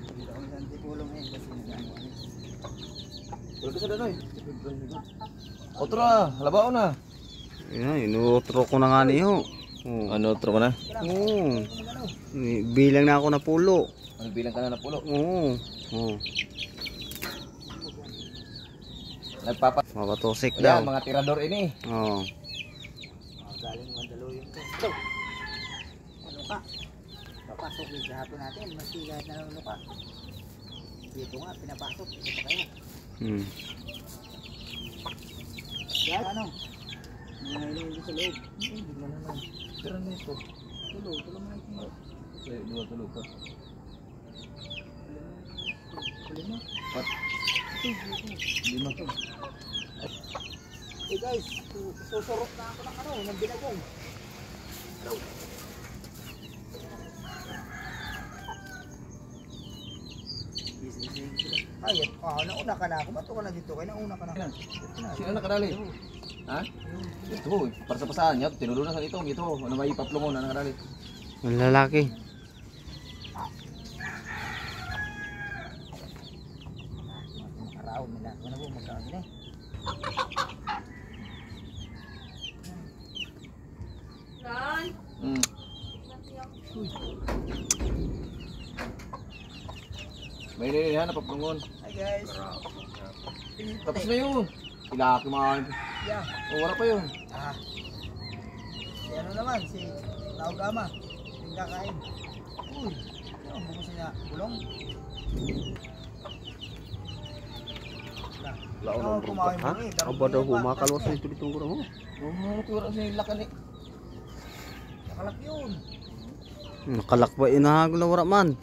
Hindi ako nang tipulong eh kasi nagano ano. Tulog ka sa danoy. Otra, halabao na. Yan, inutro ko na nga niyo. Oh. Ano, otro mo na? Oo. Bilang na ako na pulo. Ano bilang ka na na pulo? Oo. Oo. Mapatusik daw. Ayan, mga tirador ini. Oo. Galing Mandaluyong to. Ito. Ano ka? Papasok din sa hapon natin. Masigat na ano ka. Dito nga, pinapasok. Ito pa kaya. Yan, ano? Nangyayari sa loob. Hindi mo naman. Tira na ito. Tulog mo na ito. Okay, dua tulog ka. Lima. Pat. Lima to. Eh guys, susurok na ako ng ano, ng binagong. Hello. Ay, nauna ka na ako. Ba't ka na dito? Kaya nauna ka na. Sino nakadali? Ha? Ito, para sa pasahan niya. Tinulunan sa ito. Ito, ano may ipaplungon na nakadali? Ang lalaki. Araw nila. Ano po magkakaroon nila? Hmm. May nililihan na paplungon. Hi guys. Tapos na yun. Ilaki mga... Yeah. O, wala pa yun. Si ano naman, si Naogama. Yung kakain. Uy, ano bumusin niya? Bulong? Lao Ano, kumain mo eh. Aba daw humakalwas na ito ditong kurang mo. Oh, pura sa ilakan eh. Nakalak yun. Nakalak ba inahag na wala man?